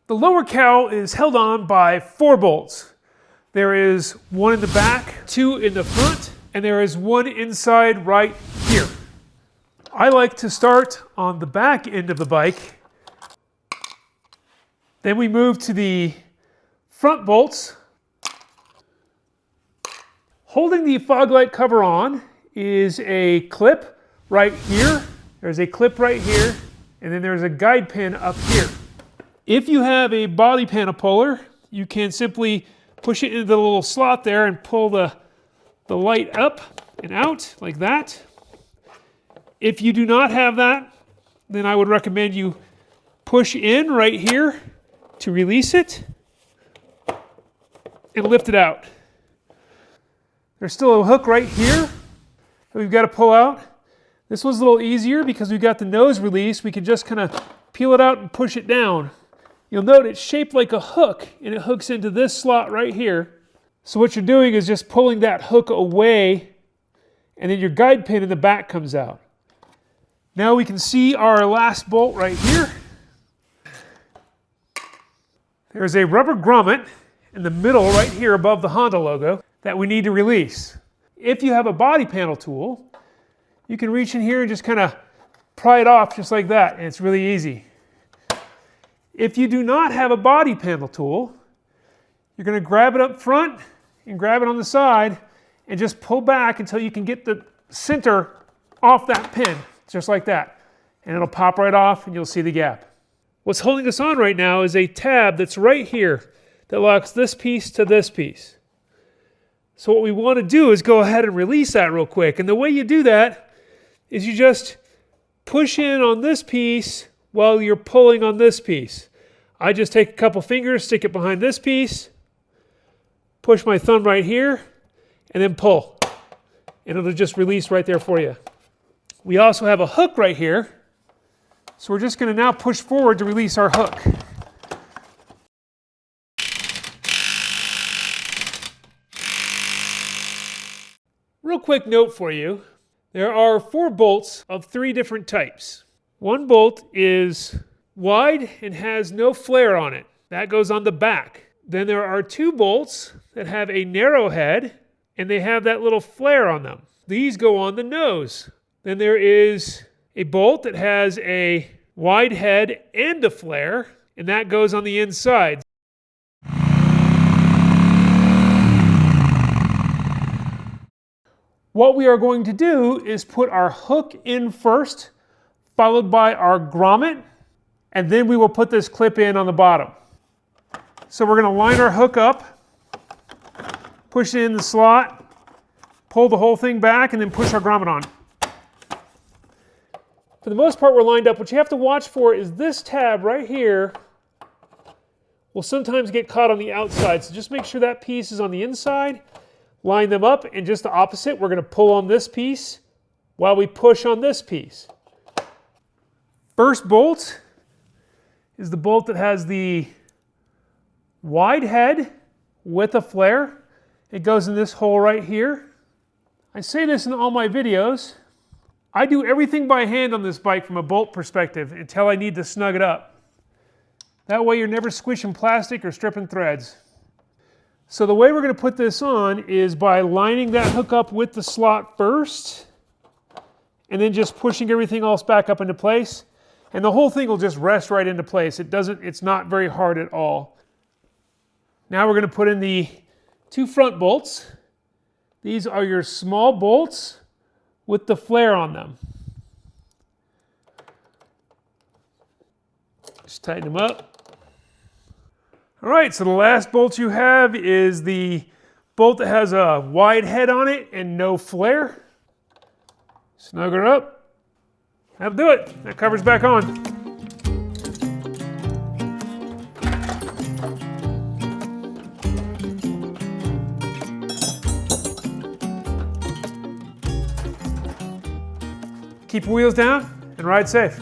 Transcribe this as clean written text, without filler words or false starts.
The lower cowl is held on by 4 bolts. There is 1 in the back, 2 in the front, and there is 1 inside right here. I like to start on the back end of the bike. Then we move to the front bolts. Holding the fog light cover on is a clip right here. There's a clip right here, and then there's a guide pin up here. If you have a body panel puller, you can simply push it into the little slot there and pull the light up and out like that. If you do not have that, then I would recommend you push in right here to release it and lift it out. There's still a hook right here that we've got to pull out. This was a little easier because we've got the nose released. We can just kind of peel it out and push it down. You'll note it's shaped like a hook, and it hooks into this slot right here. So what you're doing is just pulling that hook away, and then your guide pin in the back comes out. Now we can see our last bolt right here. There's a rubber grommet in the middle right here above the Honda logo that we need to release. If you have a body panel tool, you can reach in here and just kind of pry it off just like that, and it's really easy. If you do not have a body panel tool, you're going to grab it up front and grab it on the side and just pull back until you can get the center off that pin, just like that. And it'll pop right off and you'll see the gap. What's holding us on right now is a tab that's right here that locks this piece to this piece. So what we want to do is go ahead and release that real quick. And the way you do that is you just push in on this piece while you're pulling on this piece. I just take a couple fingers, stick it behind this piece, push my thumb right here, and then pull. And it'll just release right there for you. We also have a hook right here, so we're just going to now push forward to release our hook. Real quick note for you, there are 4 bolts of 3 different types. One bolt is wide and has no flare on it. That goes on the back. Then there are 2 bolts that have a narrow head and they have that little flare on them. These go on the nose. Then there is a bolt that has a wide head and a flare, and that goes on the inside. What we are going to do is put our hook in first, followed by our grommet, and then we will put this clip in on the bottom. So we're going to line our hook up, push it in the slot, pull the whole thing back, and then push our grommet on. For the most part, we're lined up. What you have to watch for is this tab right here will sometimes get caught on the outside. So just make sure that piece is on the inside. Line them up, and just the opposite, we're going to pull on this piece while we push on this piece. First bolt is the bolt that has the wide head with a flare. It goes in this hole right here. I say this in all my videos. I do everything by hand on this bike from a bolt perspective until I need to snug it up. That way you're never squishing plastic or stripping threads. So the way we're going to put this on is by lining that hook up with the slot first, and then just pushing everything else back up into place. And the whole thing will just rest right into place. It's not very hard at all. Now we're going to put in the 2 front bolts. These are your small bolts with the flare on them. Just tighten them up. All right, so the last bolt you have is the bolt that has a wide head on it and no flare. Snug her up. That'll do it. That cover's back on. Keep your wheels down and ride safe.